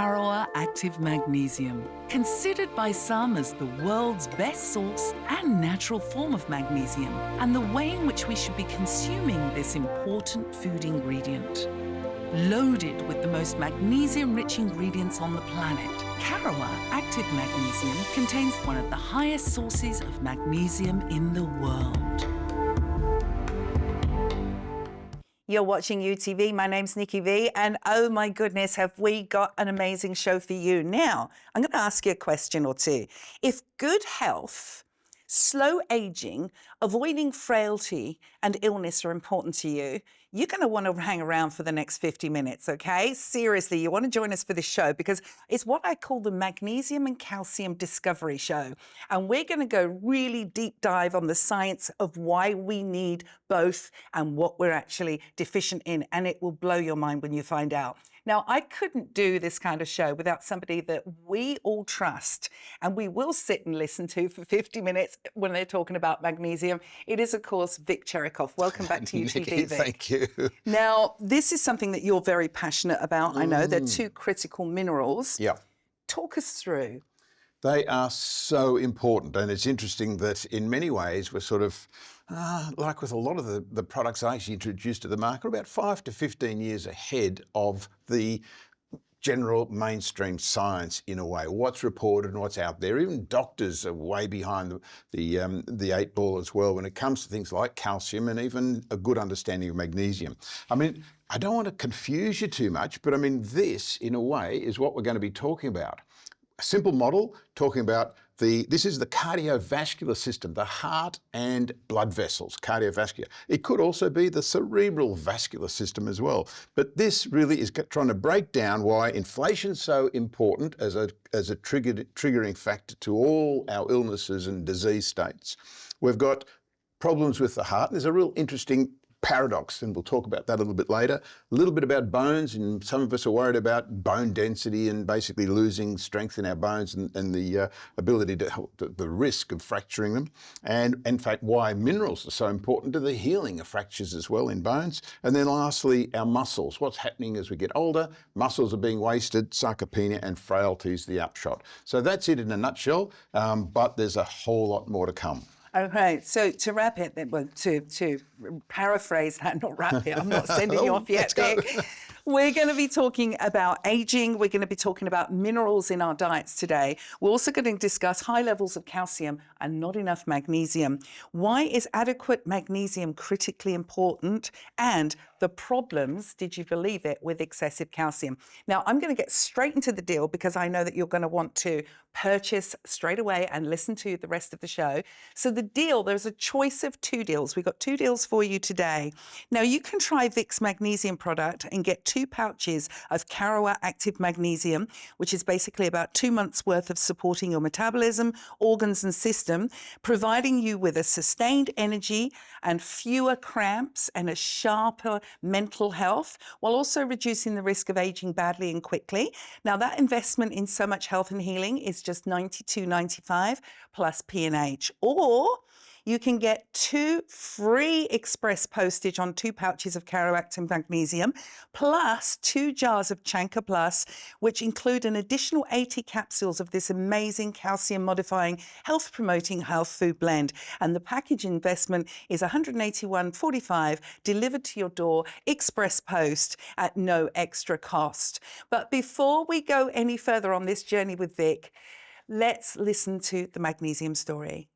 Carrower Active Magnesium, considered by some as the world's best source and natural form of magnesium, and the way in which we should be consuming this important food ingredient. Loaded with the most magnesium-rich ingredients on the planet, Carrower Active Magnesium contains one of the highest sources of magnesium in the world. You're watching UTV. My name's Nikki V, and oh my goodness, have we got an amazing show for you. Now, I'm going to ask you a question or two. If good health, slow aging, avoiding frailty and illness are important to you, you're going to want to hang around for the next 50 minutes, okay? Seriously, you want to join us for this show because it's what I call the Magnesium and Calcium Discovery Show. And we're going to go really deep dive on the science of why we need both and what we're actually deficient in. And it will blow your mind when you find out. Now, I couldn't do this kind of show without somebody that we all trust and we will sit and listen to for 50 minutes when they're talking about magnesium. It is, of course, Vic Cherikoff. Welcome back to UTV, Nikki, Vic. thank you. Now, this is something that you're very passionate about. I know they're two critical minerals. Yeah. Talk us through. They are so important, and it's interesting that in many ways we're sort of, like with a lot of the products I actually introduced to the market, about 5 to 15 years ahead of the general mainstream science in a way. What's reported and what's out there. Even doctors are way behind the eight ball as well when it comes to things like calcium and even a good understanding of magnesium. I mean, I don't want to confuse you too much, but I mean, this in a way is what we're going to be talking about. A simple model talking about this is the cardiovascular system, the heart and blood vessels, cardiovascular. It could also be the cerebral vascular system as well. But this really is trying to break down why inflation's so important as a triggering factor to all our illnesses and disease states. We've got problems with the heart. There's a real interesting paradox, and we'll talk about that a little bit later. A little bit about bones, and some of us are worried about bone density and basically losing strength in our bones and the ability to help the risk of fracturing them. And in fact, why minerals are so important to the healing of fractures as well in bones. And then lastly, our muscles. What's happening as we get older? Muscles are being wasted, sarcopenia and frailty is the upshot. So that's it in a nutshell, but there's a whole lot more to come. Okay, so to wrap it, well, to paraphrase that, not wrap it, I'm not sending you off yet, Vic. We're going to be talking about aging. We're going to be talking about minerals in our diets today. We're also going to discuss high levels of calcium and not enough magnesium. Why is adequate magnesium critically important? And the problems, did you believe it, with excessive calcium? Now, I'm going to get straight into the deal because I know that you're going to want to purchase straight away and listen to the rest of the show. So the deal, there's a choice of two deals. We've got two deals for you today. Now, you can try Vic's magnesium product and get 2 pouches of Carrower Active Magnesium, which is basically about 2 months worth of supporting your metabolism, organs and system, providing you with a sustained energy and fewer cramps and a sharper mental health, while also reducing the risk of aging badly and quickly. Now, that investment in so much health and healing is just $92.95 plus P&H. Or you can get 2 free express postage on 2 pouches of Carrower Active Magnesium, plus 2 jars of Chanka Plus, which include an additional 80 capsules of this amazing calcium-modifying, health-promoting health food blend. And the package investment is $181.45, delivered to your door, express post at no extra cost. But before we go any further on this journey with Vic, let's listen to the magnesium story.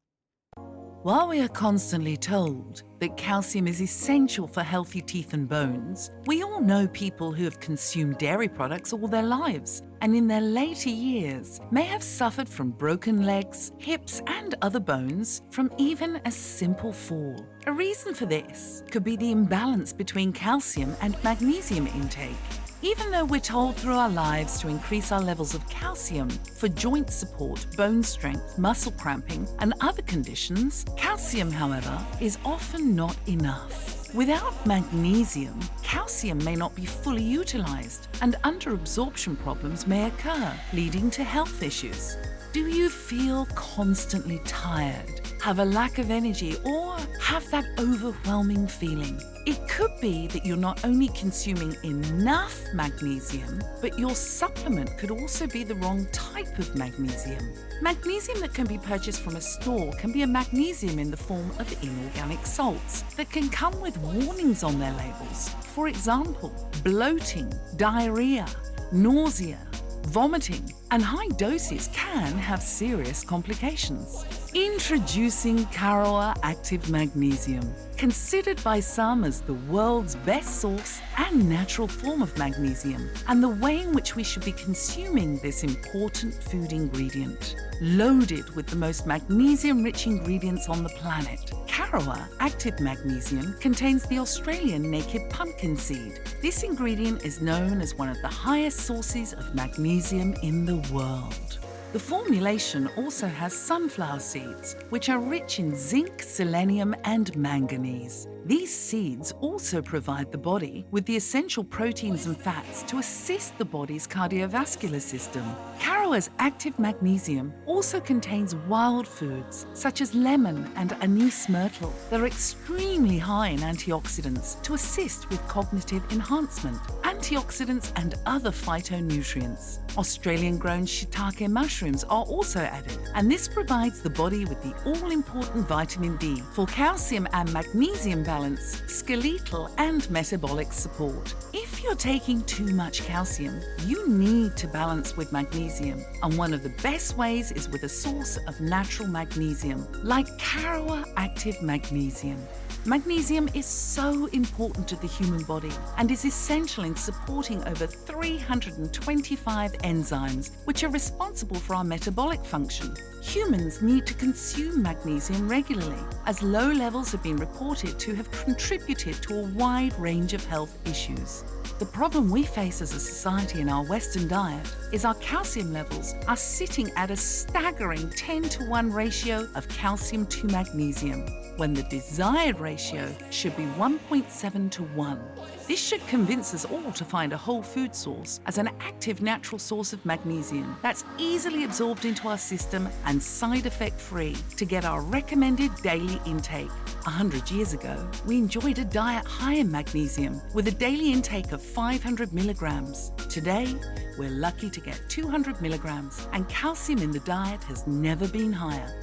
While we are constantly told that calcium is essential for healthy teeth and bones, we all know people who have consumed dairy products all their lives and in their later years may have suffered from broken legs, hips and other bones from even a simple fall. A reason for this could be the imbalance between calcium and magnesium intake. Even though we're told through our lives to increase our levels of calcium for joint support, bone strength, muscle cramping, and other conditions, calcium, however, is often not enough. Without magnesium, calcium may not be fully utilized, and underabsorption problems may occur, leading to health issues. Do you feel constantly tired, have a lack of energy, or have that overwhelming feeling. It could be that you're not only consuming enough magnesium, but your supplement could also be the wrong type of magnesium. Magnesium that can be purchased from a store can be a magnesium in the form of inorganic salts that can come with warnings on their labels. For example, bloating, diarrhea, nausea, vomiting, and high doses can have serious complications. Introducing Karawa Active Magnesium, considered by some as the world's best source and natural form of magnesium, and the way in which we should be consuming this important food ingredient. Loaded with the most magnesium-rich ingredients on the planet, Karawa Active Magnesium contains the Australian naked pumpkin seed. This ingredient is known as one of the highest sources of magnesium in the world. The formulation also has sunflower seeds, which are rich in zinc, selenium, and manganese. These seeds also provide the body with the essential proteins and fats to assist the body's cardiovascular system. Karawa's active magnesium also contains wild foods such as lemon and anise myrtle that are extremely high in antioxidants to assist with cognitive enhancement, antioxidants and other phytonutrients. Australian-grown shiitake mushrooms are also added, and this provides the body with the all-important vitamin D for calcium and magnesium balance, skeletal and metabolic support. If you're taking too much calcium, you need to balance with magnesium, and one of the best ways is with a source of natural magnesium, like Karawa Active Magnesium. Magnesium is so important to the human body and is essential in supporting over 325 enzymes which are responsible for our metabolic function. Humans need to consume magnesium regularly, as low levels have been reported to have contributed to a wide range of health issues. The problem we face as a society in our Western diet is our calcium levels are sitting at a staggering 10-to-1 ratio of calcium to magnesium, when the desired ratio should be 1.7 to 1. This should convince us all to find a whole food source as an active natural source of magnesium that's easily absorbed into our system and side effect free to get our recommended daily intake. 100 years ago, we enjoyed a diet high in magnesium with a daily intake of 500 milligrams. Today, we're lucky to get 200 milligrams, and calcium in the diet has never been higher.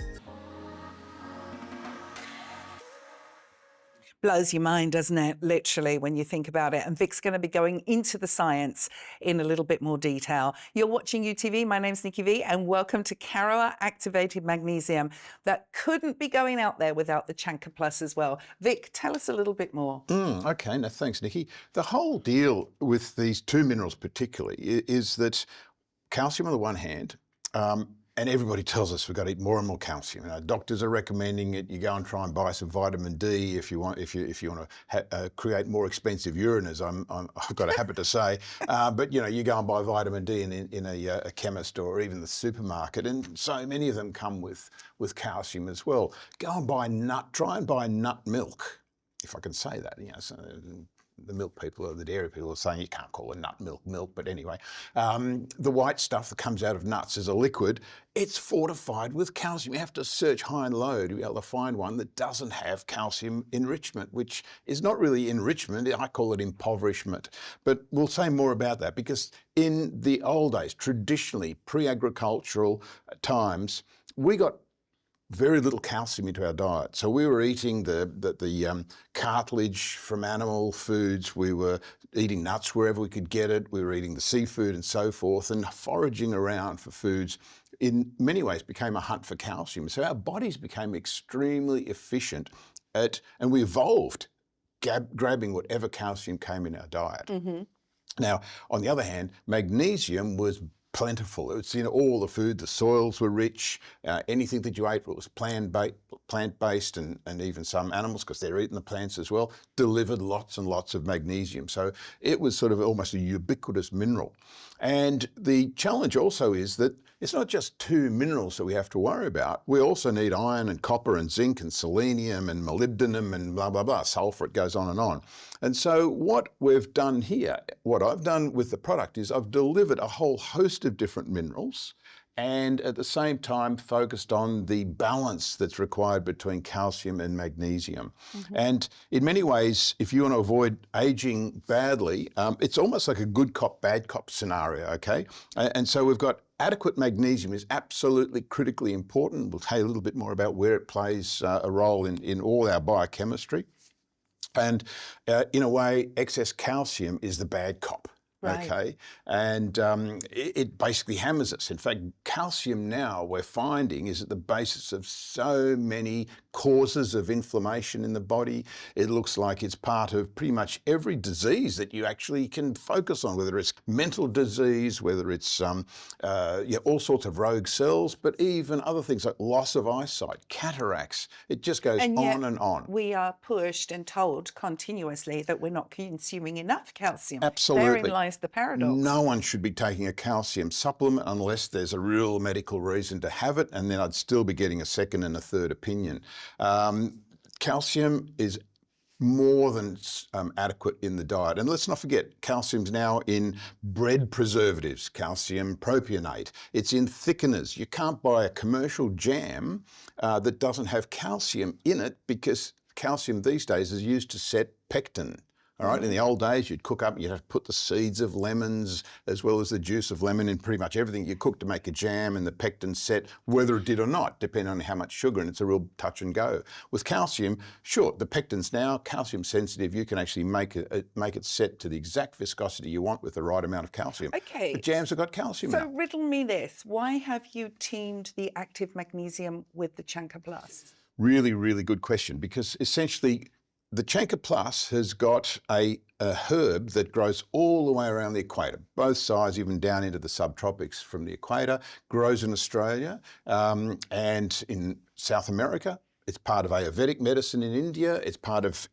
Blows your mind, doesn't it? Literally, when you think about it. And Vic's going to be going into the science in a little bit more detail. You're watching YouTV. My name's Nikki V, and welcome to Karawa Activated Magnesium. That couldn't be going out there without the Chanka Plus as well. Vic, tell us a little bit more. Okay, no, thanks, Nikki. The whole deal with these two minerals particularly is that calcium on the one hand, and everybody tells us we've got to eat more and more calcium. Doctors are recommending it. You go and try and buy some vitamin D if you want to create more expensive urine, as I've got a habit to say. But you go and buy vitamin D in a chemist or even the supermarket, and so many of them come with calcium as well. Go and try and buy nut milk, if I can say that. So the milk people or the dairy people are saying you can't call it nut milk, but anyway, the white stuff that comes out of nuts as a liquid, it's fortified with calcium. You have to search high and low to be able to find one that doesn't have calcium enrichment, which is not really enrichment. I call it impoverishment. But we'll say more about that, because in the old days, traditionally, pre-agricultural times, we got very little calcium into our diet. So we were eating the cartilage from animal foods. We were eating nuts wherever we could get it. We were eating the seafood and so forth, and foraging around for foods in many ways became a hunt for calcium. So our bodies became extremely efficient and we evolved grabbing whatever calcium came in our diet. Mm-hmm. Now, on the other hand, magnesium was plentiful. It's in all the food. The soils were rich. Anything that you ate was plant-based, and even some animals, because they're eating the plants as well, delivered lots and lots of magnesium. So it was sort of almost a ubiquitous mineral. And the challenge also is that it's not just two minerals that we have to worry about. We also need iron and copper and zinc and selenium and molybdenum and blah, blah, blah, sulfur. It goes on and on. And so what we've done here, what I've done with the product, is I've delivered a whole host of different minerals and at the same time focused on the balance that's required between calcium and magnesium. And in many ways, if you want to avoid aging badly, it's almost like a good cop, bad cop scenario, okay? And so we've got adequate magnesium is absolutely critically important. We'll tell you a little bit more about where it plays a role in all our biochemistry. And in a way, excess calcium is the bad cop. Right. Okay, and it basically hammers us. In fact, calcium now we're finding is at the basis of so many causes of inflammation in the body. It looks like it's part of pretty much every disease that you actually can focus on, whether it's mental disease, whether it's all sorts of rogue cells, but even other things like loss of eyesight, cataracts. It just goes And yet on and on. we are pushed and told continuously that we're not consuming enough calcium. Absolutely. Therein lies the paradox. No one should be taking a calcium supplement unless there's a real medical reason to have it, and then I'd still be getting a second and a third opinion. Calcium is more than adequate in the diet. And let's not forget, calcium's now in bread preservatives, calcium propionate. It's in thickeners. You can't buy a commercial jam that doesn't have calcium in it, because calcium these days is used to set pectin. All right, in the old days, you'd cook up, you'd have to put the seeds of lemons as well as the juice of lemon in pretty much everything you cook to make a jam, and the pectin set, whether it did or not, depending on how much sugar, and it's a real touch and go. With calcium, sure, the pectin's now calcium sensitive. You can actually make it set to the exact viscosity you want with the right amount of calcium. Okay. The jams have got calcium in So it. riddle me this. Why have you teamed the active magnesium with the Chanka Plus? Really, really good question, because essentially the Chanka Plus has got a herb that grows all the way around the equator, both sides, even down into the subtropics from the equator, grows in Australia and in South America. It's part of Ayurvedic medicine in India. It's part of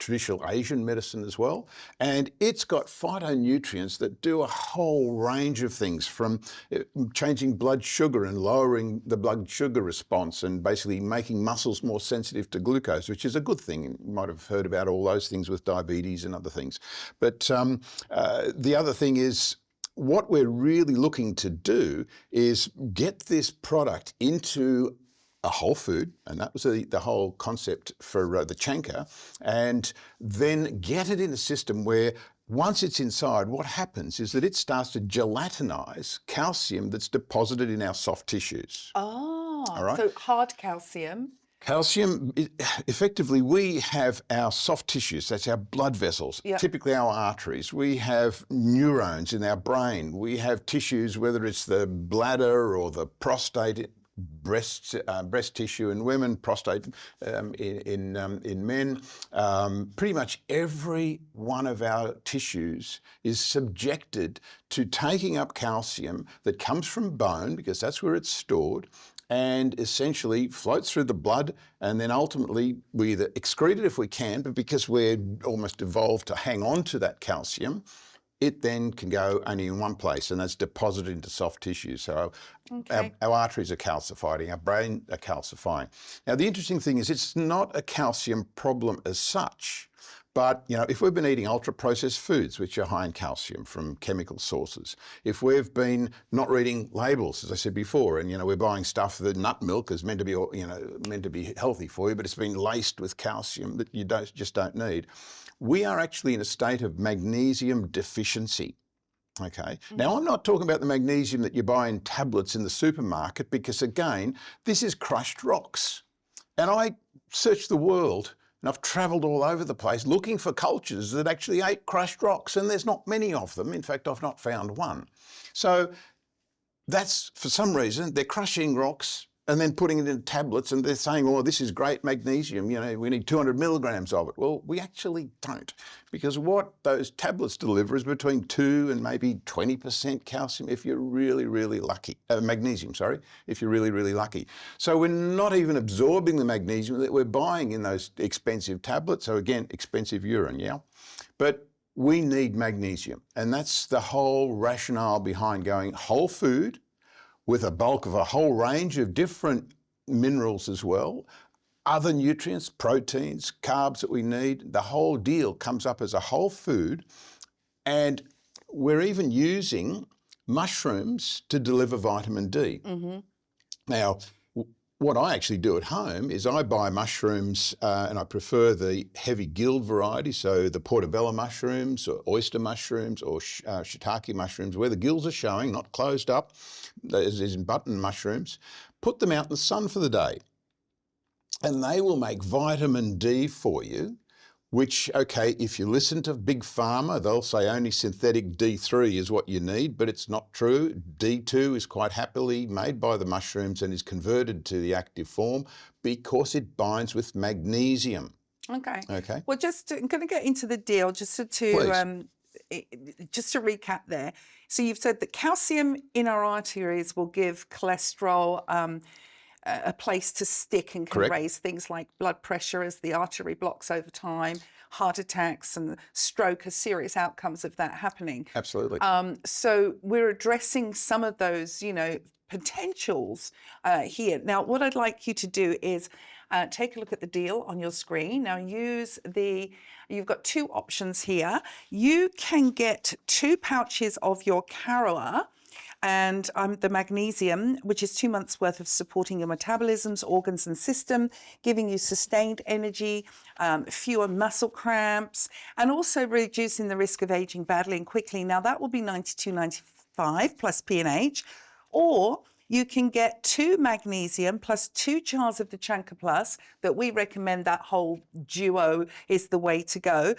traditional Asian medicine as well. And it's got phytonutrients that do a whole range of things, from changing blood sugar and lowering the blood sugar response, and basically making muscles more sensitive to glucose, which is a good thing. You might have heard about all those things with diabetes and other things. But the other thing is, what we're really looking to do is get this product into a whole food, and that was the whole concept for the Chanka, and then get it in a system where once it's inside, what happens is that it starts to gelatinize calcium that's deposited in our soft tissues. Oh, All right. so hard calcium. Calcium, effectively, we have our soft tissues, that's our blood vessels, Yep. typically our arteries. We have neurons in our brain. We have tissues, whether it's the bladder or the prostate, breast tissue in women, prostate in men. Pretty much every one of our tissues is subjected to taking up calcium that comes from bone, because that's where it's stored, and essentially floats through the blood, and then ultimately we either excrete it if we can, but because we're almost evolved to hang on to that calcium, it then can go only in one place, and that's deposited into soft tissue. So our arteries are calcifying, our brain are calcifying. Now, the interesting thing is it's not a calcium problem as such, but if we've been eating ultra-processed foods, which are high in calcium from chemical sources, if we've been not reading labels, as I said before, and we're buying stuff that nut milk is meant to be, meant to be healthy for you, but it's been laced with calcium that you just don't need. We are actually in a state of magnesium deficiency. Okay. Now, I'm not talking about the magnesium that you buy in tablets in the supermarket, because again, this is crushed rocks. And I searched the world, and I've travelled all over the place looking for cultures that actually ate crushed rocks, and there's not many of them. In fact, I've not found one. So that's, for some reason, they're crushing rocks and then putting it in tablets, and they're saying, oh, this is great magnesium, we need 200 milligrams of it. Well, we actually don't, because what those tablets deliver is between 2 and maybe 20% calcium if you're really, really lucky. Magnesium, sorry, if you're really, really lucky. So we're not even absorbing the magnesium that we're buying in those expensive tablets. So again, expensive urine, yeah? But we need magnesium, and that's the whole rationale behind going whole food, with a bulk of a whole range of different minerals as well, other nutrients, proteins, carbs that we need. The whole deal comes up as a whole food, and we're even using mushrooms to deliver vitamin D. Now, what I actually do at home is I buy mushrooms, and I prefer the heavy gilled variety, so the portobello mushrooms or oyster mushrooms or shiitake mushrooms, where the gills are showing, not closed up, as in button mushrooms. Put them out in the sun for the day, and they will make vitamin D for you, which, okay, if you listen to Big Pharma, they'll say only synthetic D3 is what you need, but it's not true. D2 is quite happily made by the mushrooms and is converted to the active form because it binds with magnesium. Okay. Okay. Well, I'm going to get into the deal just to recap there. So you've said that calcium in our arteries will give cholesterol a place to stick and can Correct. raise things like blood pressure as the artery blocks over time, heart attacks and stroke are serious outcomes of that happening. Absolutely. So we're addressing some of those, potentials here. Now, what I'd like you to do is take a look at the deal on your screen. Now, you've got two options here. You can get 2 pouches of your Carola and the magnesium, which is 2 months worth of supporting your metabolisms, organs and system, giving you sustained energy, fewer muscle cramps, and also reducing the risk of aging badly and quickly. Now that will be $92.95 plus P&H, or you can get 2 magnesium plus 2 jars of the Chanka Plus that we recommend. That whole duo is the way to go,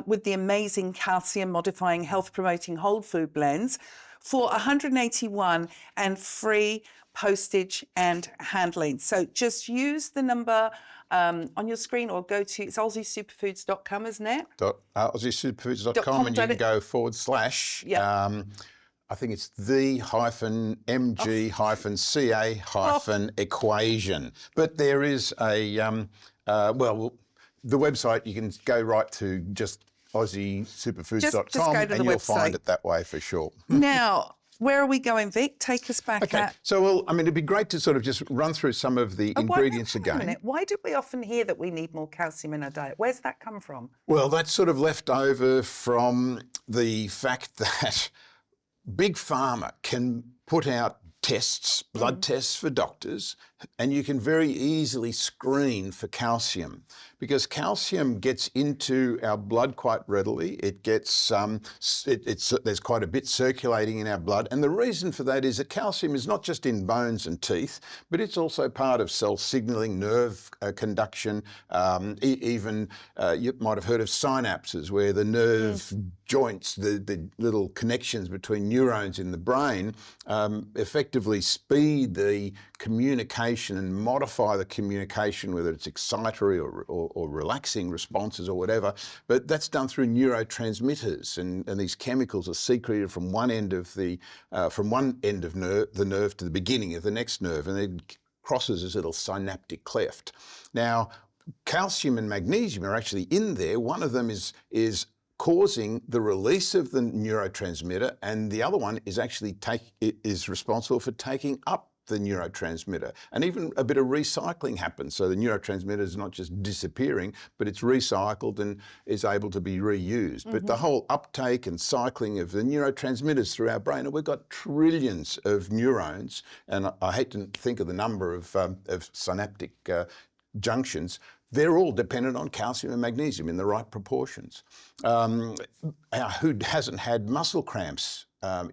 with the amazing calcium modifying, health promoting whole food blends for $181 and free postage and handling. So just use the number on your screen or go to, it's AussieSuperfoods.com, isn't it? AussieSuperfoods.com, and you can go / Yeah. I think it's the-MG-CA-equation. But there is the website, you can go right to just AussieSuperfoods.com Just go to the and you'll website. find it that way for sure. Now, where are we going, Vic? Take us back. Okay, so it'd be great to sort of just run through some of the ingredients Wait a again. minute. Why do we often hear that we need more calcium in our diet? Where's that come from? Well, that's sort of left over from the fact that Big Pharma can put out tests, blood tests for doctors, and you can very easily screen for calcium because calcium gets into our blood quite readily. It gets there's quite a bit circulating in our blood, and the reason for that is that calcium is not just in bones and teeth, but it's also part of cell signaling, nerve conduction. Even you might have heard of synapses, where the nerve joints, the little connections between neurons in the brain, effectively speed the communication and modify the communication, whether it's excitatory or relaxing responses or whatever. But that's done through neurotransmitters, and these chemicals are secreted from one end of the nerve to the beginning of the next nerve, and then crosses this little synaptic cleft. Now, calcium and magnesium are actually in there. One of them is causing the release of the neurotransmitter, and the other one is actually is responsible for taking up the neurotransmitter. And even a bit of recycling happens. So the neurotransmitter is not just disappearing, but it's recycled and is able to be reused. But the whole uptake and cycling of the neurotransmitters through our brain, and we've got trillions of neurons, and I hate to think of the number of synaptic junctions. They're all dependent on calcium and magnesium in the right proportions. Who hasn't had muscle cramps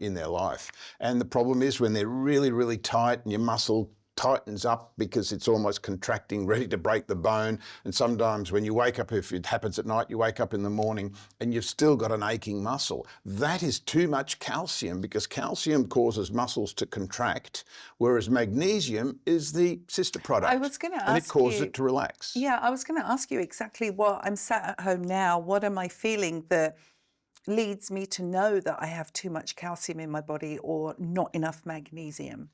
in their life? And the problem is when they're really, really tight and your muscle tightens up because it's almost contracting, ready to break the bone. And sometimes when you wake up, if it happens at night, you wake up in the morning and you've still got an aching muscle. That is too much calcium, because calcium causes muscles to contract, whereas magnesium is the sister product. I was going to ask and it causes you, it to relax. Yeah, I was going to ask you exactly what I'm sat at home now. What am I feeling that leads me to know that I have too much calcium in my body or not enough magnesium?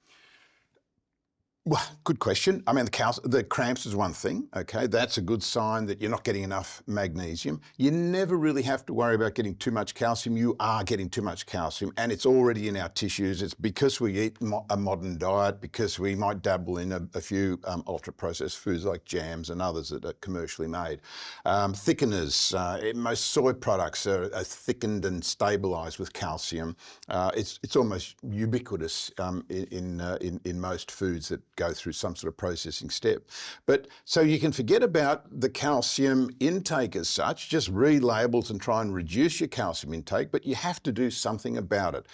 Well, good question. I mean, the cramps is one thing, okay? That's a good sign that you're not getting enough magnesium. You never really have to worry about getting too much calcium. You are getting too much calcium, and it's already in our tissues. It's because we eat a modern diet, because we might dabble in a few ultra-processed foods like jams and others that are commercially made. Thickeners, most soy products are thickened and stabilised with calcium. It's almost ubiquitous in most foods that go through some sort of processing step. But so you can forget about the calcium intake as such, just read labels and try and reduce your calcium intake, but you have to do something about it.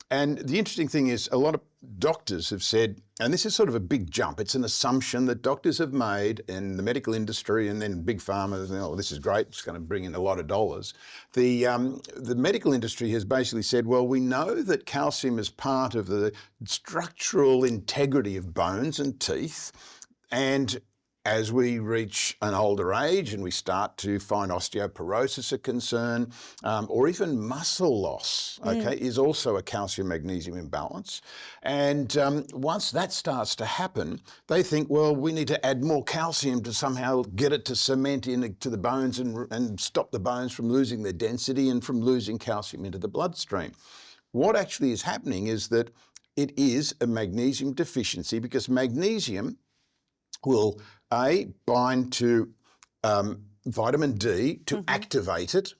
And the interesting thing is a lot of doctors have said, and this is sort of a big jump, it's an assumption that doctors have made in the medical industry and then big pharma, oh, this is great, it's going to bring in a lot of dollars. The medical industry has basically said, well, we know that calcium is part of the structural integrity of bones and teeth, and as we reach an older age and we start to find osteoporosis a concern, or even muscle loss, okay, is also a calcium-magnesium imbalance. And once that starts to happen, they think, well, we need to add more calcium to somehow get it to cement into the bones and stop the bones from losing their density and from losing calcium into the bloodstream. What actually is happening is that it is a magnesium deficiency, because magnesium will bind to vitamin D to activate it,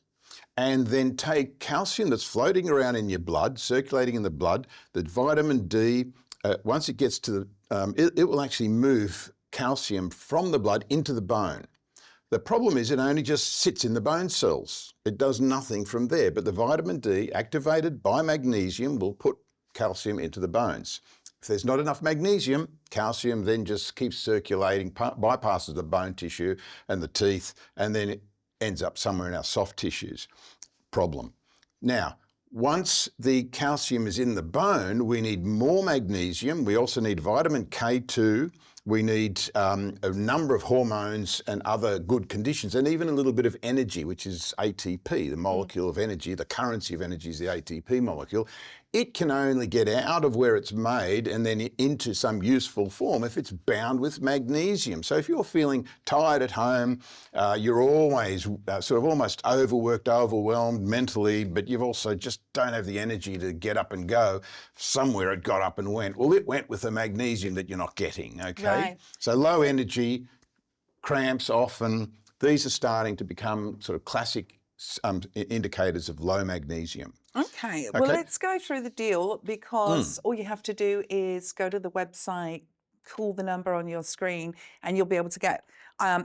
and then take calcium that's floating around in your blood, circulating in the blood. That vitamin D, once it gets to it will actually move calcium from the blood into the bone. The problem is it only just sits in the bone cells. It does nothing from there, but the vitamin D activated by magnesium will put calcium into the bones. If there's not enough magnesium, calcium then just keeps circulating, bypasses the bone tissue and the teeth, and then it ends up somewhere in our soft tissues. Problem. Now, once the calcium is in the bone, we need more magnesium. We also need vitamin K2. We need a number of hormones and other good conditions, and even a little bit of energy, which is ATP, the molecule of energy. The currency of energy is the ATP molecule. It can only get out of where it's made and then into some useful form if it's bound with magnesium. So if you're feeling tired at home, you're always sort of almost overworked, overwhelmed mentally, but you've also just don't have the energy to get up and go, somewhere it got up and went. Well, it went with the magnesium that you're not getting, okay? Right. So low energy, cramps often, these are starting to become sort of classic indicators of low magnesium. Okay, well, let's go through the deal, because all you have to do is go to the website, call the number on your screen, and you'll be able to get,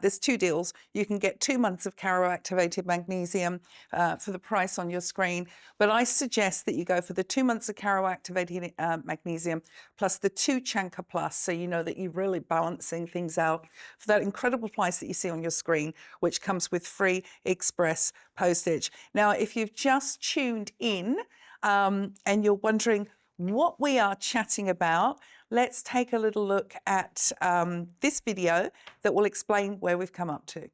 there's two deals. You can get 2 months of Caro-activated magnesium for the price on your screen, but I suggest that you go for the 2 months of Caro-activated magnesium plus the 2 Chanka Plus, so you know that you're really balancing things out for that incredible price that you see on your screen, which comes with free express postage. Now, if you've just tuned in and you're wondering what we are chatting about, let's take a little look at this video that will explain where we've come up to.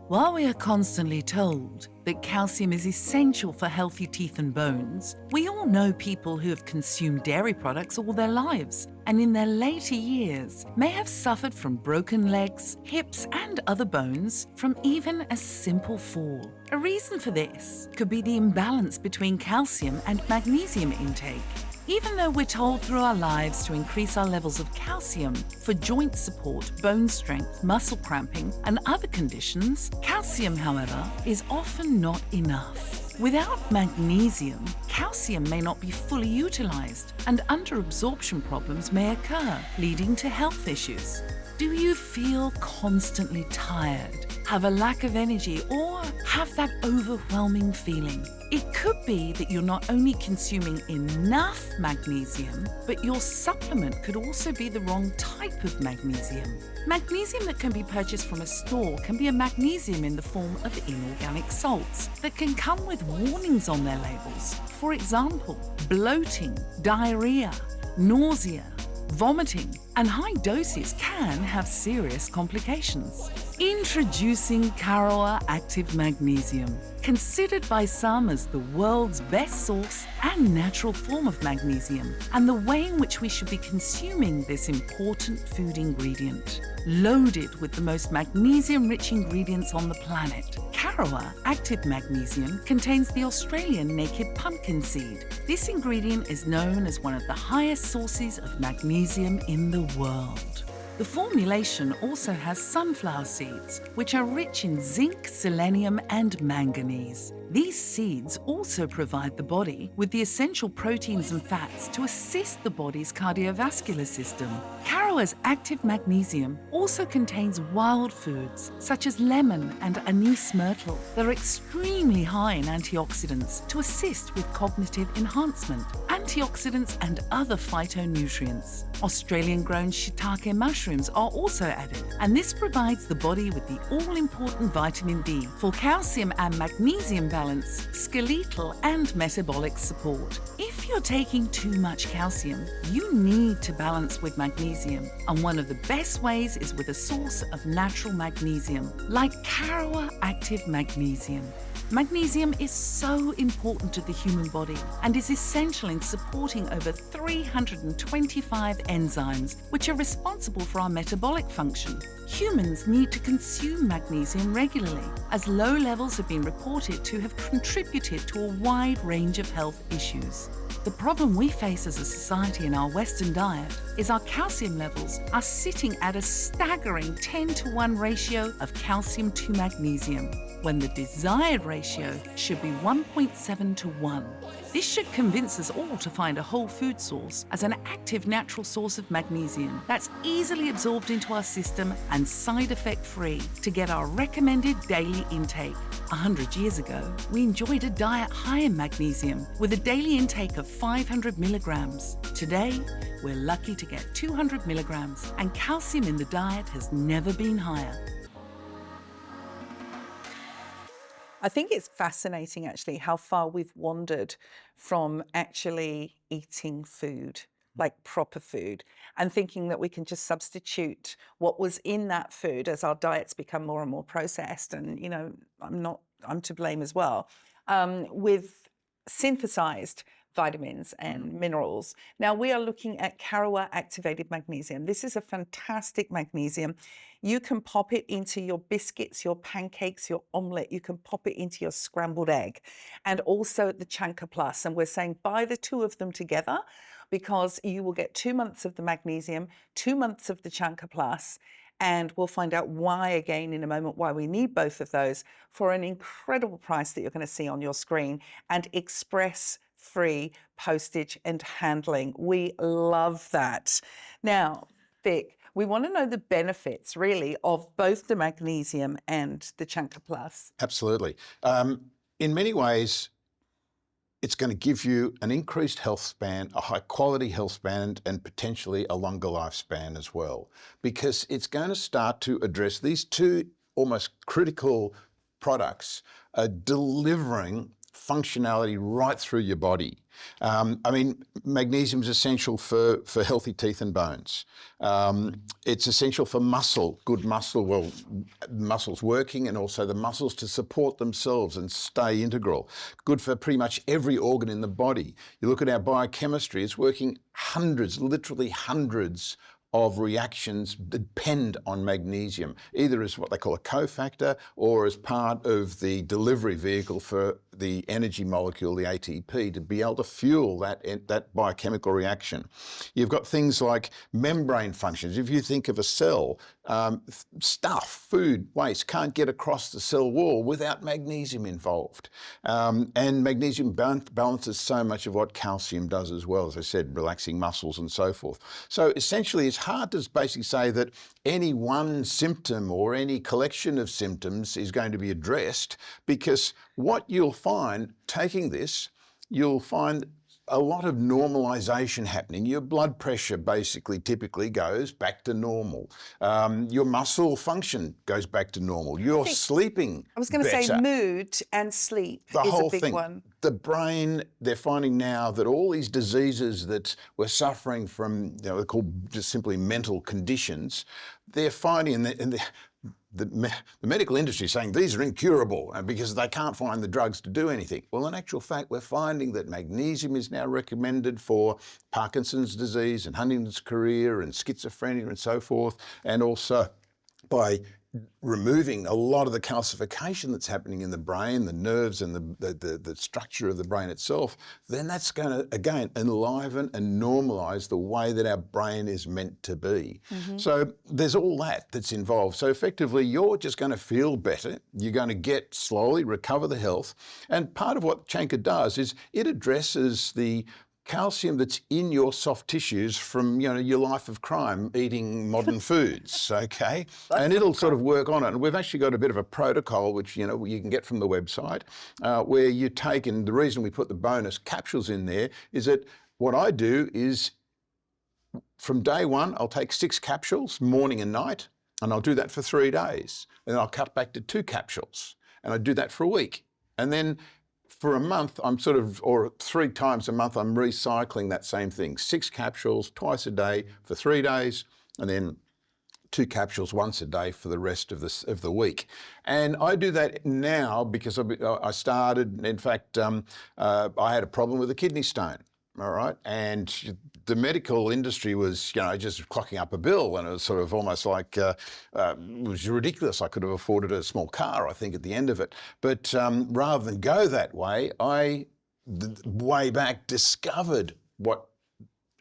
While we are constantly told that calcium is essential for healthy teeth and bones, we all know people who have consumed dairy products all their lives and in their later years may have suffered from broken legs, hips and other bones from even a simple fall. A reason for this could be the imbalance between calcium and magnesium intake. Even though we're told through our lives to increase our levels of calcium for joint support, bone strength, muscle cramping, and other conditions, calcium, however, is often not enough. Without magnesium, calcium may not be fully utilized, and underabsorption problems may occur, leading to health issues. Do you feel constantly tired, have a lack of energy, or have that overwhelming feeling? It could be that you're not only consuming enough magnesium, but your supplement could also be the wrong type of magnesium. Magnesium that can be purchased from a store can be a magnesium in the form of inorganic salts that can come with warnings on their labels. For example, bloating, diarrhea, nausea, vomiting, and high doses can have serious complications. Introducing Karawa Active Magnesium, considered by some as the world's best source and natural form of magnesium, and the way in which we should be consuming this important food ingredient. Loaded with the most magnesium-rich ingredients on the planet, Karawa Active Magnesium contains the Australian naked pumpkin seed. This ingredient is known as one of the highest sources of magnesium in the world. The formulation also has sunflower seeds, which are rich in zinc, selenium, and manganese. These seeds also provide the body with the essential proteins and fats to assist the body's cardiovascular system. Karawa's active magnesium also contains wild foods such as lemon and anise myrtle that are extremely high in antioxidants to assist with cognitive enhancement, antioxidants and other phytonutrients. Australian-grown shiitake mushrooms are also added, and this provides the body with the all-important vitamin D for calcium and magnesium balance, skeletal and metabolic support. If you're taking too much calcium, you need to balance with magnesium, and one of the best ways is with a source of natural magnesium, like Karawa Active Magnesium. Magnesium is so important to the human body and is essential in supporting over 325 enzymes which are responsible for our metabolic function. Humans need to consume magnesium regularly, as low levels have been reported to have contributed to a wide range of health issues. The problem we face as a society in our Western diet is our calcium levels are sitting at a staggering 10-to-1 ratio of calcium to magnesium, when the desired ratio should be 1.7 to 1. This should convince us all to find a whole food source as an active natural source of magnesium that's easily absorbed into our system and side effect free to get our recommended daily intake. 100 years ago, we enjoyed a diet high in magnesium with a daily intake of 500 milligrams. Today, we're lucky to get 200 milligrams, and calcium in the diet has never been higher. I think it's fascinating, actually, how far we've wandered from actually eating food, like proper food, and thinking that we can just substitute what was in that food as our diets become more and more processed. And, you know, I'm to blame as well, with synthesized vitamins and minerals. Now we are looking at Karawa activated magnesium. This is a fantastic magnesium. You can pop it into your biscuits, your pancakes, your omelette. You can pop it into your scrambled egg, and also the Chanka Plus. And we're saying buy the two of them together, because you will get 2 months of the magnesium, 2 months of the Chanka Plus, and we'll find out why again in a moment, why we need both of those for an incredible price that you're going to see on your screen, and express free postage and handling. We love that. Now, Vic, we want to know the benefits really of both the magnesium and the Chanka Plus. Absolutely. In many ways, it's going to give you an increased health span, a high quality health span, and potentially a longer lifespan as well, because it's going to start to address these two almost critical products are delivering functionality right through your body. I mean, magnesium is essential for healthy teeth and bones. It's essential for muscle, good muscle, well, muscles working, and also the muscles to support themselves and stay integral. Good for pretty much every organ in the body. You look at our biochemistry, it's working hundreds, literally hundreds of reactions depend on magnesium, either as what they call a cofactor or as part of the delivery vehicle for the energy molecule, the ATP, to be able to fuel that biochemical reaction. You've got things like membrane functions. If you think of a cell, stuff, food, waste can't get across the cell wall without magnesium involved. And magnesium balances so much of what calcium does as well, as I said, relaxing muscles and so forth. So essentially, it's hard to basically say that any one symptom or any collection of symptoms is going to be addressed, because what you'll find taking this, you'll find a lot of normalization happening. Your blood pressure basically typically goes back to normal. Your muscle function goes back to normal. You're sleeping I was going to say mood and sleep the is whole a big thing. one. The brain, they're finding now that all these diseases that we're suffering from, they're called just simply mental conditions, they're finding, and the medical industry is saying these are incurable because they can't find the drugs to do anything. Well, in actual fact, we're finding that magnesium is now recommended for Parkinson's disease and Huntington's chorea and schizophrenia and so forth, and also by removing a lot of the calcification that's happening in the brain, the nerves and the structure of the brain itself, then that's going to, again, enliven and normalise the way that our brain is meant to be. So there's all that's involved. So effectively, you're just going to feel better. You're going to slowly recover the health. And part of what Chanka does is it addresses the calcium that's in your soft tissues from your life of crime, eating modern foods, okay? And it'll sort of work on it. And we've actually got a bit of a protocol, which you can get from the website, where you take, and the reason we put the bonus capsules in there is that what I do is from day one, I'll take 6 capsules, morning and night, and I'll do that for 3 days. And then I'll cut back to 2 capsules, and I do that for a week. And then for a month, or 3 times a month, I'm recycling that same thing. 6 capsules twice a day for 3 days, and then 2 capsules once a day for the rest of the week. And I do that now because I started, in fact, I had a problem with a kidney stone. All right. And the medical industry was, just clocking up a bill, and it was sort of almost like, it was ridiculous. I could have afforded a small car, I think, at the end of it. But rather than go that way, I, way back, discovered what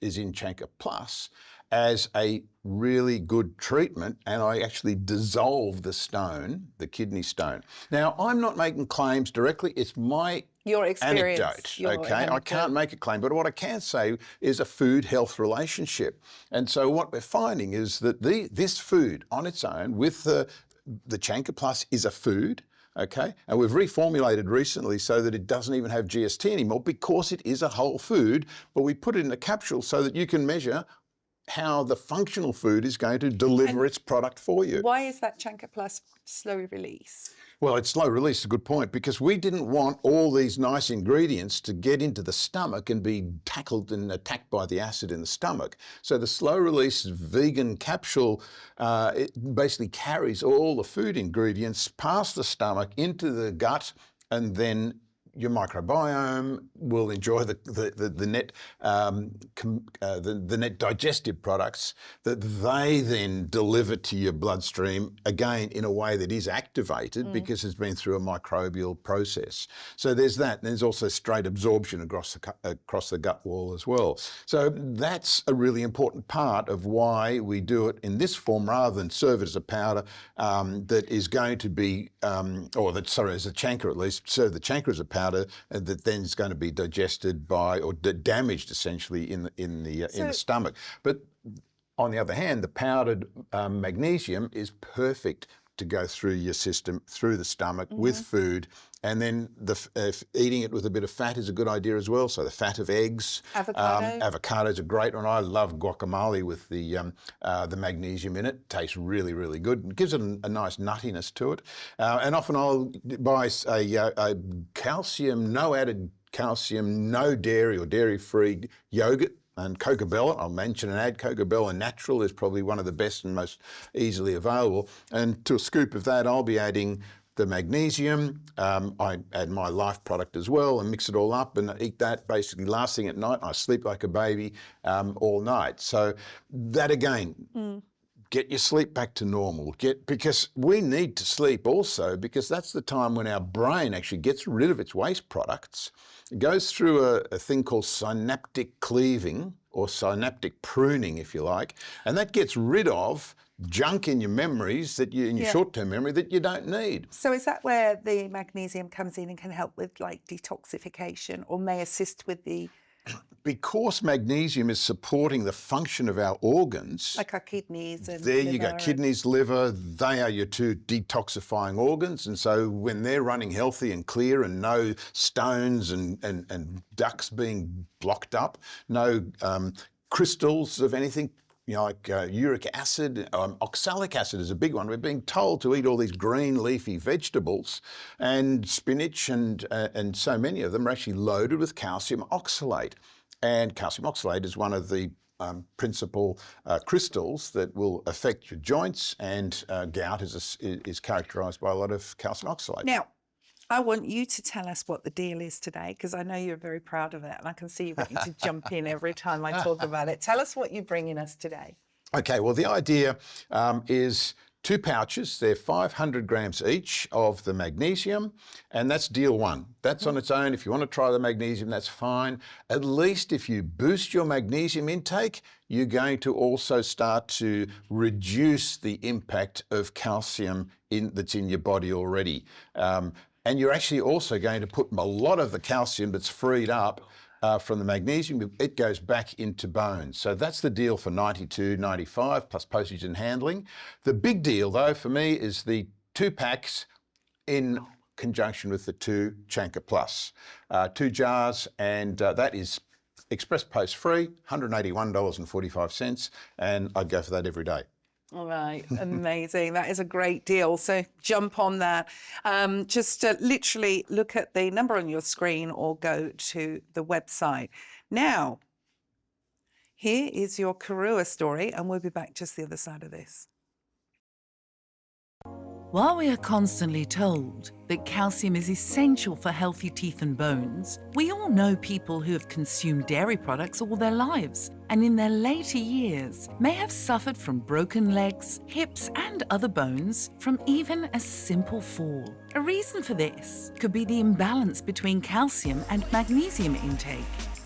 is in Chanka Plus as a really good treatment, and I actually dissolved the stone, the kidney stone. Now, I'm not making claims directly. It's my your experience. Anecdote, okay? I can't make a claim, but what I can say is a food-health relationship. And so what we're finding is that this food on its own with the Chanka Plus is a food, okay? And we've reformulated recently so that it doesn't even have GST anymore because it is a whole food, but we put it in a capsule so that you can measure how the functional food is going to deliver its product for you. Why is that Chanka Plus slow release? Well, it's slow release is a good point, because we didn't want all these nice ingredients to get into the stomach and be tackled and attacked by the acid in the stomach. So the slow release vegan capsule, it basically carries all the food ingredients past the stomach into the gut, and then your microbiome will enjoy the net digestive products that they then deliver to your bloodstream, again in a way that is activated because it's been through a microbial process. So there's that. And there's also straight absorption across the gut wall as well. So that's a really important part of why we do it in this form rather than serve it as a powder that is going to be, as a Chanka at least, serve the Chanka as a powder that then is going to be digested by or damaged essentially in the stomach. But on the other hand, the powdered magnesium is perfect to go through your system, through the stomach with food. And then eating it with a bit of fat is a good idea as well. So the fat of eggs. Avocado is a great one. I love guacamole with the magnesium in it. Tastes really, really good. It gives it a nice nuttiness to it. And often I'll buy a calcium, no added calcium, no dairy or dairy-free yogurt. And Cocobella, I'll mention and add Cocobella Natural is probably one of the best and most easily available. And to a scoop of that, I'll be adding the magnesium. I add my Life product as well and mix it all up and eat that basically last thing at night. I sleep like a baby all night. So that again, get your sleep back to normal. Because we need to sleep also, because that's the time when our brain actually gets rid of its waste products. It goes through a thing called synaptic cleaving or synaptic pruning, if you like, and that gets rid of junk in your memories in your short-term memory that you don't need. So is that where the magnesium comes in and can help with like detoxification or may assist with the... Because magnesium is supporting the function of our organs. Like our kidneys and there you go, kidneys, liver, they are your 2 detoxifying organs. And so when they're running healthy and clear and no stones and ducts being blocked up, no crystals of anything, like uric acid, oxalic acid is a big one. We're being told to eat all these green leafy vegetables, and spinach and so many of them are actually loaded with calcium oxalate. And calcium oxalate is one of the principal crystals that will affect your joints, and gout is characterised by a lot of calcium oxalate. Now, I want you to tell us what the deal is today, because I know you're very proud of it, and I can see you wanting to jump in every time I talk about it. Tell us what you're bringing us today. Okay, well, the idea is 2 pouches. They're 500 grams each of the magnesium, and that's deal one. That's on its own. If you want to try the magnesium, that's fine. At least if you boost your magnesium intake, you're going to also start to reduce the impact of calcium that's in your body already. And you're actually also going to put a lot of the calcium that's freed up from the magnesium, it goes back into bones. So that's the deal for $92.95 plus postage and handling. The big deal, though, for me is the 2 packs in conjunction with the 2 Chanka Plus. 2 jars, and that is express post free, $181.45, and I'd go for that every day. All right, amazing. That is a great deal. So jump on that. Just literally look at the number on your screen or go to the website. Now, here is your Karua story, and we'll be back just the other side of this. While we are constantly told that calcium is essential for healthy teeth and bones, we all know people who have consumed dairy products all their lives and in their later years may have suffered from broken legs, hips and other bones from even a simple fall. A reason for this could be the imbalance between calcium and magnesium intake.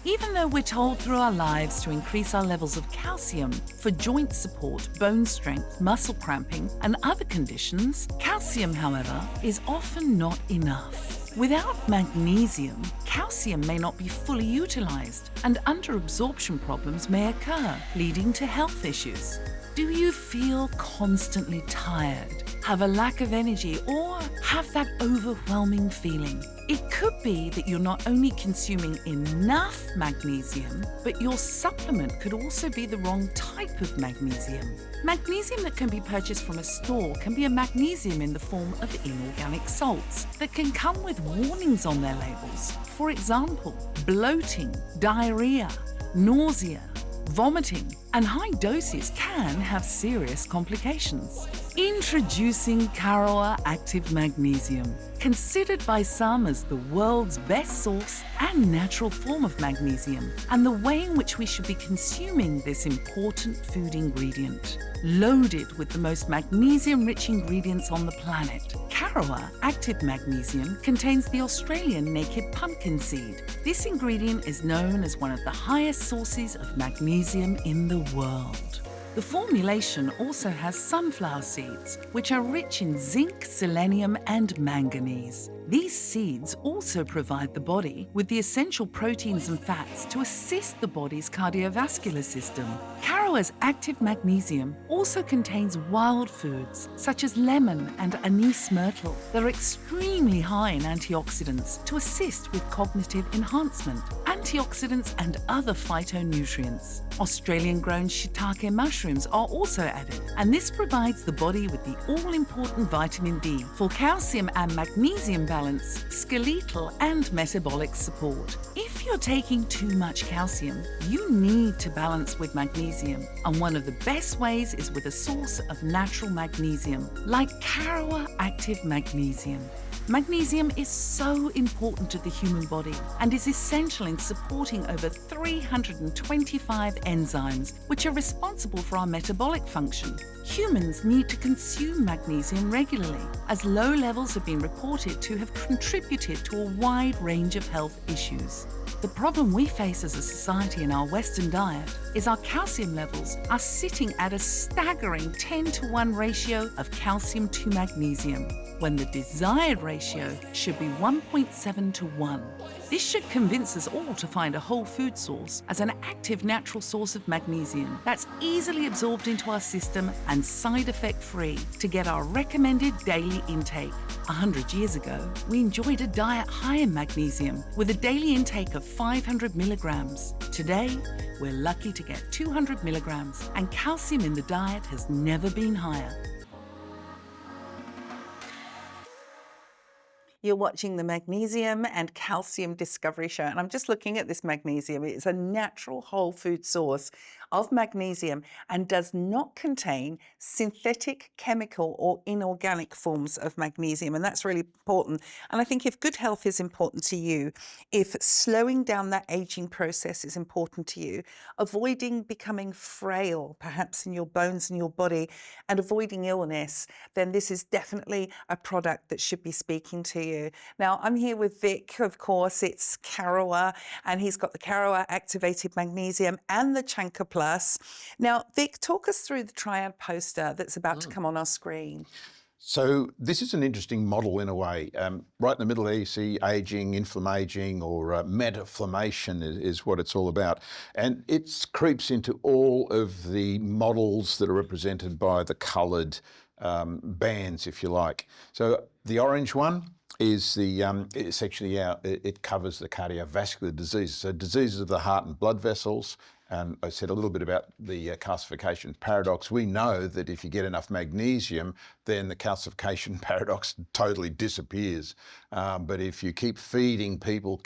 Even though we're told through our lives to increase our levels of calcium for joint support, bone strength, muscle cramping, and other conditions, calcium, however, is often not enough. Without magnesium, calcium may not be fully utilized, and underabsorption problems may occur, leading to health issues. Do you feel constantly tired, have a lack of energy, or have that overwhelming feeling? It could be that you're not only consuming enough magnesium, but your supplement could also be the wrong type of magnesium. Magnesium that can be purchased from a store can be a magnesium in the form of inorganic salts that can come with warnings on their labels. For example, bloating, diarrhea, nausea, vomiting, and high doses can have serious complications. Introducing Karua Active Magnesium, considered by some as the world's best source and natural form of magnesium, and the way in which we should be consuming this important food ingredient. Loaded with the most magnesium-rich ingredients on the planet, Karua Active Magnesium contains the Australian naked pumpkin seed. This ingredient is known as one of the highest sources of magnesium in the world. The formulation also has sunflower seeds, which are rich in zinc, selenium, and manganese. These seeds also provide the body with the essential proteins and fats to assist the body's cardiovascular system. Karua's Active Magnesium also contains wild foods such as lemon and anise myrtle that are extremely high in antioxidants to assist with cognitive enhancement, antioxidants and other phytonutrients. Australian-grown shiitake mushrooms are also added, and this provides the body with the all-important vitamin D for calcium and magnesium balance, skeletal and metabolic support. If you're taking too much calcium, you need to balance with magnesium, and one of the best ways is with a source of natural magnesium, like Karua Active Magnesium. Magnesium is so important to the human body and is essential in supporting over 325 enzymes which are responsible for our metabolic function. Humans need to consume magnesium regularly, as low levels have been reported to have contributed to a wide range of health issues. The problem we face as a society in our Western diet is our calcium levels are sitting at a staggering 10-to-1 ratio of calcium to magnesium, when the desired ratio should be 1.7 to 1. This should convince us all to find a whole food source as an active natural source of magnesium that's easily absorbed into our system and side effect free to get our recommended daily intake. 100 years ago, we enjoyed a diet high in magnesium with a daily intake of 500 milligrams. Today, we're lucky to get 200 milligrams, and calcium in the diet has never been higher. You're watching the Magnesium and Calcium Discovery Show, and I'm just looking at this magnesium. It's a natural whole food source of magnesium and does not contain synthetic, chemical, or inorganic forms of magnesium, and that's really important. And I think if good health is important to you, if slowing down that aging process is important to you, avoiding becoming frail, perhaps in your bones and your body, and avoiding illness, then this is definitely a product that should be speaking to you. Now, I'm here with Vic, of course. It's Caroa, and he's got the Caroa Activated Magnesium and the Chanka Plus. Now, Vic, talk us through the triad poster that's about to come on our screen. So this is an interesting model in a way. Right in the middle there you see ageing, inflammaging, or metaflammation is what it's all about. And it creeps into all of the models that are represented by the coloured bands, if you like. So the orange one is the it's actually it covers the cardiovascular diseases, so diseases of the heart and blood vessels. And I said a little bit about the calcification paradox. We know that if you get enough magnesium, then the calcification paradox totally disappears. But if you keep feeding people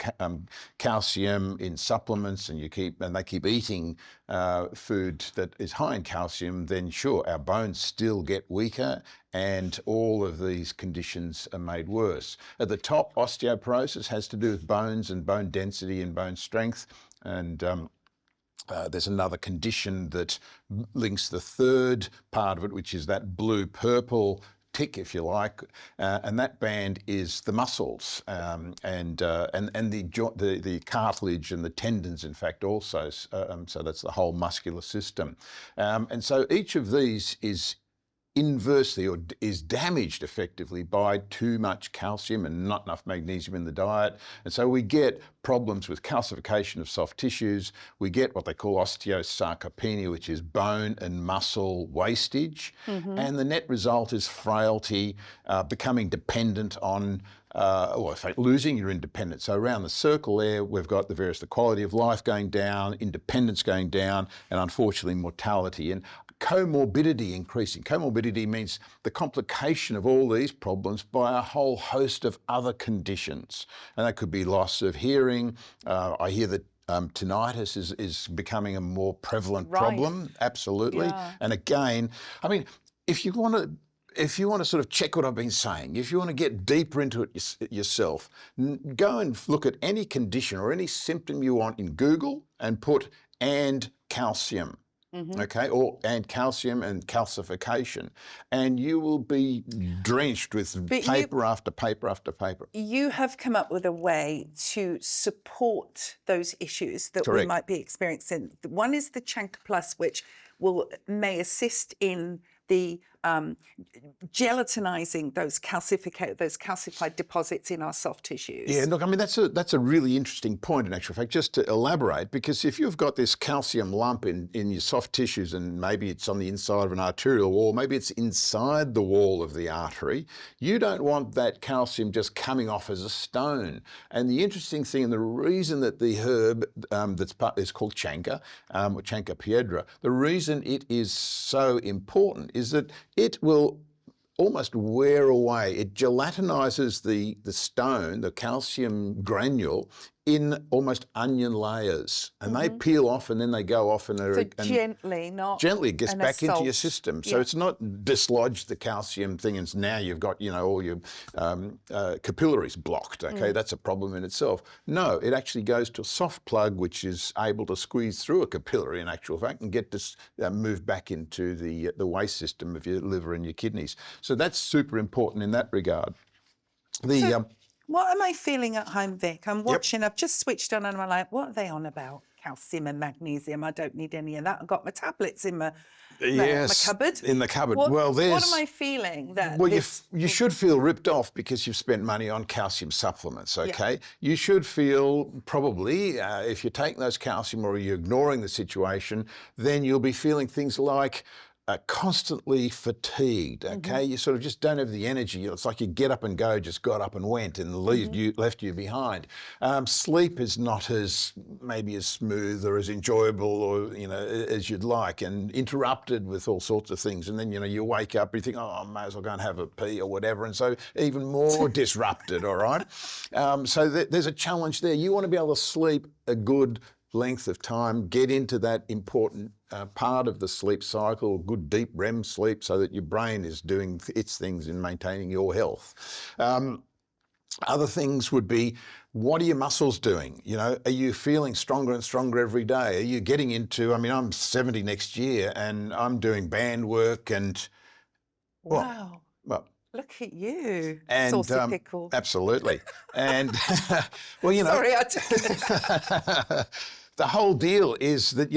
calcium in supplements and they keep eating food that is high in calcium, then sure, our bones still get weaker and all of these conditions are made worse. At the top, osteoporosis has to do with bones and bone density and bone strength. And there's another condition that links the third part of it, which is that blue-purple tick, if you like, and that band is the muscles and the cartilage and the tendons, in fact, also. So that's the whole muscular system. And so each of these is inversely or is damaged effectively by too much calcium and not enough magnesium in the diet. And so we get problems with calcification of soft tissues. We get what they call osteosarcopenia, which is bone and muscle wastage. And the net result is frailty, becoming dependent on in fact, losing your independence. So around the circle there, we've got the quality of life going down, independence going down, and unfortunately mortality. And comorbidity increasing. Comorbidity means the complication of all these problems by a whole host of other conditions. And that could be loss of hearing. I hear that tinnitus is becoming a more prevalent problem. Absolutely. Yeah. And again, I mean, if you want to sort of check what I've been saying, if you want to get deeper into it yourself, go and look at any condition or any symptom you want in Google and put "and calcium." Okay, and calcium and calcification, and you will be drenched with paper after paper after paper. You have come up with a way to support those issues that we might be experiencing. One is the Chanka Plus, which may assist in the gelatinizing those calcified deposits in our soft tissues. Yeah, look, I mean, that's a really interesting point in actual fact, just to elaborate, because if you've got this calcium lump in your soft tissues and maybe it's on the inside of an arterial wall, maybe it's inside the wall of the artery, you don't want that calcium just coming off as a stone. And the interesting thing, and the reason that the herb is called Chanka, or Chanka piedra, the reason it is so important is that it will almost wear away. It gelatinizes the stone, the calcium granule, in almost onion layers, and they peel off and then they go off and gently it gets back into your system. So it's not dislodged the calcium thing and now you've got all your capillaries blocked. Okay, that's a problem in itself. No, it actually goes to a soft plug which is able to squeeze through a capillary in actual fact and get this moved back into the waste system of your liver and your kidneys. So that's super important in that regard. What am I feeling at home, Vic? I'm watching, I've just switched on and I'm like, what are they on about? Calcium and magnesium. I don't need any of that. I've got my tablets in my cupboard. In the cupboard. What am I feeling? You should feel ripped off because you've spent money on calcium supplements, okay? You should feel probably, if you're taking those calcium or you're ignoring the situation, then you'll be feeling things like constantly fatigued, okay? You sort of just don't have the energy. It's like you get up and go, just got up and went and left you behind. Sleep is not as maybe as smooth or as enjoyable or, as you'd like, and interrupted with all sorts of things. And then, you wake up and you think, oh, I may as well go and have a pee or whatever. And so even more disrupted, all right? So there's a challenge there. You want to be able to sleep a good length of time, get into that important part of the sleep cycle, good deep REM sleep, so that your brain is doing its things in maintaining your health. Other things would be, what are your muscles doing? Are you feeling stronger and stronger every day? Are you getting into, I'm 70 next year and I'm doing band work and... Wow. Well, look at you, and saucy pickle. Absolutely. And, well, Sorry, I took it. The whole deal is that,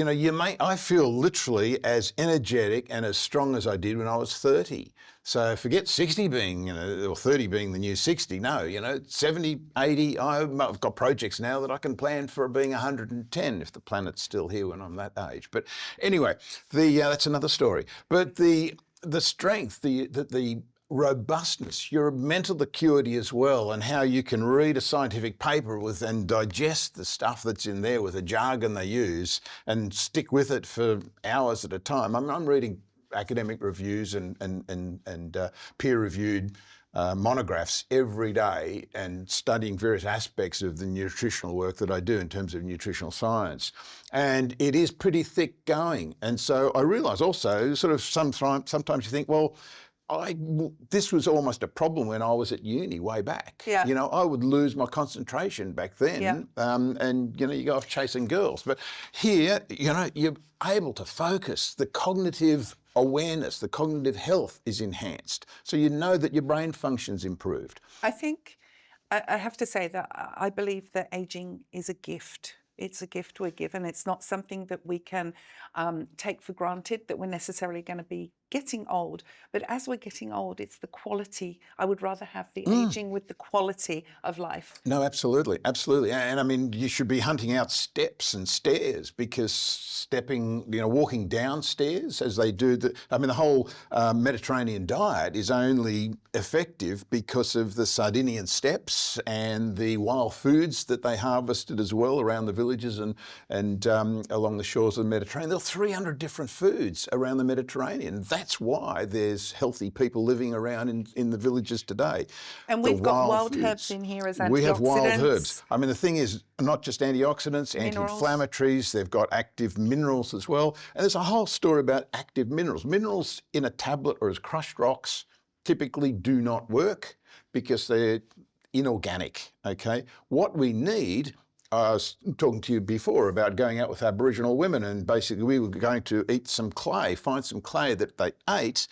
I feel literally as energetic and as strong as I did when I was 30. So forget 60 being, or 30 being the new 60. No, 70, 80, I've got projects now that I can plan for being 110 if the planet's still here when I'm that age. But anyway, that's another story. But the strength, the robustness, your mental acuity as well, and how you can read a scientific paper and digest the stuff that's in there with the jargon they use and stick with it for hours at a time. I'm reading academic reviews and peer-reviewed monographs every day and studying various aspects of the nutritional work that I do in terms of nutritional science. And it is pretty thick going. And so I realise also sort of sometimes you think, well, this was almost a problem when I was at uni way back. Yeah. I would lose my concentration back then. Yeah. And, you go off chasing girls. But here, you're able to focus. The cognitive awareness, the cognitive health is enhanced. So you know that your brain function's improved. I think I have to say that I believe that aging is a gift. It's a gift we're given. It's not something that we can take for granted, that we're necessarily going to be getting old. But as we're getting old, it's the quality. I would rather have the aging with the quality of life. No, absolutely, absolutely. And you should be hunting out steps and stairs, because walking downstairs as they do, the whole Mediterranean diet is only effective because of the Sardinian steps and the wild foods that they harvested as well around the villages and along the shores of the Mediterranean. There are 300 different foods around the Mediterranean. That's why there's healthy people living around in the villages today. And we've got wild herbs in here as antioxidants. We have wild herbs. The thing is, not just antioxidants, anti-inflammatories, they've got active minerals as well. And there's a whole story about active minerals. Minerals in a tablet or as crushed rocks typically do not work because they're inorganic, okay? What we need, I was talking to you before about going out with Aboriginal women, and basically we were going to eat some clay, find some clay that they ate.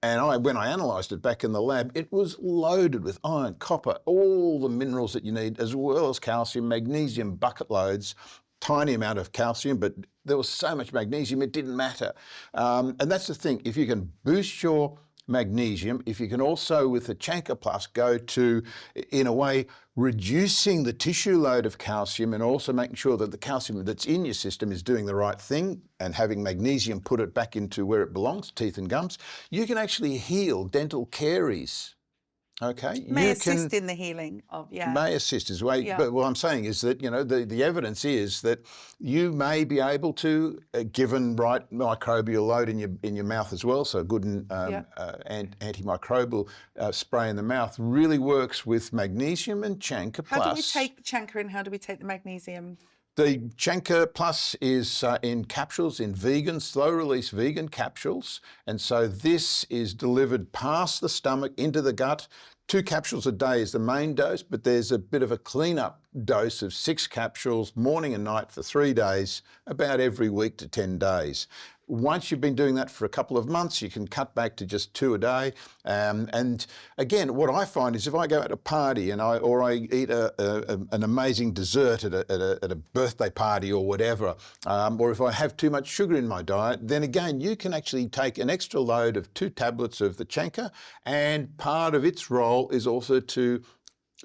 And when I analysed it back in the lab, it was loaded with iron, copper, all the minerals that you need, as well as calcium, magnesium, bucket loads, tiny amount of calcium, but there was so much magnesium, it didn't matter. And that's the thing, if you can boost your magnesium, if you can also with the Chanka Plus go to, in a way, reducing the tissue load of calcium and also making sure that the calcium that's in your system is doing the right thing and having magnesium put it back into where it belongs, teeth and gums, you can actually heal dental caries. Okay, may assist in the healing of may assist as well. Yeah. But what I'm saying is that the evidence is that you may be able to, given right microbial load in your mouth as well, so good antimicrobial spray in the mouth really works with magnesium and Chanka Plus. How do we take the Chanka and how do we take the magnesium? The Chanka Plus is in capsules, in vegan, slow-release vegan capsules. And so this is delivered past the stomach into the gut. 2 capsules a day is the main dose, but there's a bit of a clean-up dose of 6 capsules, morning and night for 3 days, about every week to 10 days. Once you've been doing that for a couple of months, you can cut back to just 2 a day. And again, what I find is if I go at a party and I eat an amazing dessert at a birthday party or whatever, or if I have too much sugar in my diet, then again, you can actually take an extra load of 2 tablets of the Chanka, and part of its role is also to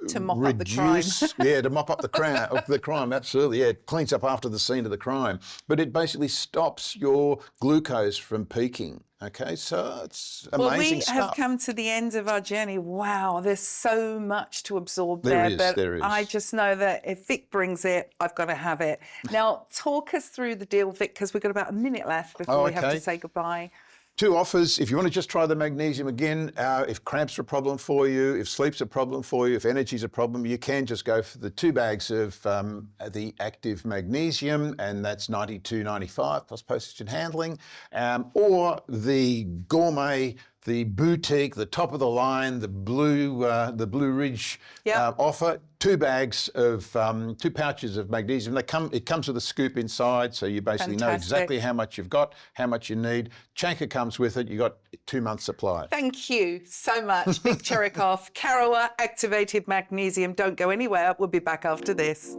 To mop up the crime. Yeah, to mop up the crime, absolutely. Yeah, it cleans up after the scene of the crime. But it basically stops your glucose from peaking. Okay, so it's amazing Well, we stuff. have come to the end of our journey. Wow, there's so much to absorb There there. is, But there is. I just know that if Vic brings it, I've got to have it. Now, talk us through the deal, Vic, because we've got about a minute left before we have okay. to say goodbye. 2 offers. If you want to just try the magnesium again, if cramps are a problem for you, if sleep's a problem for you, if energy's a problem, you can just go for the 2 bags of the active magnesium, and that's $92.95 plus postage and handling, or the gourmet, the boutique, the top of the line, the Blue Ridge offer. 2 bags of 2 pouches of magnesium. It comes with a scoop inside, so you basically know exactly how much you've got, how much you need. Chanker comes with it. You got 2 months' supply. Thank you so much, Vic Cherikoff. Karawa Activated Magnesium. Don't go anywhere. We'll be back after this.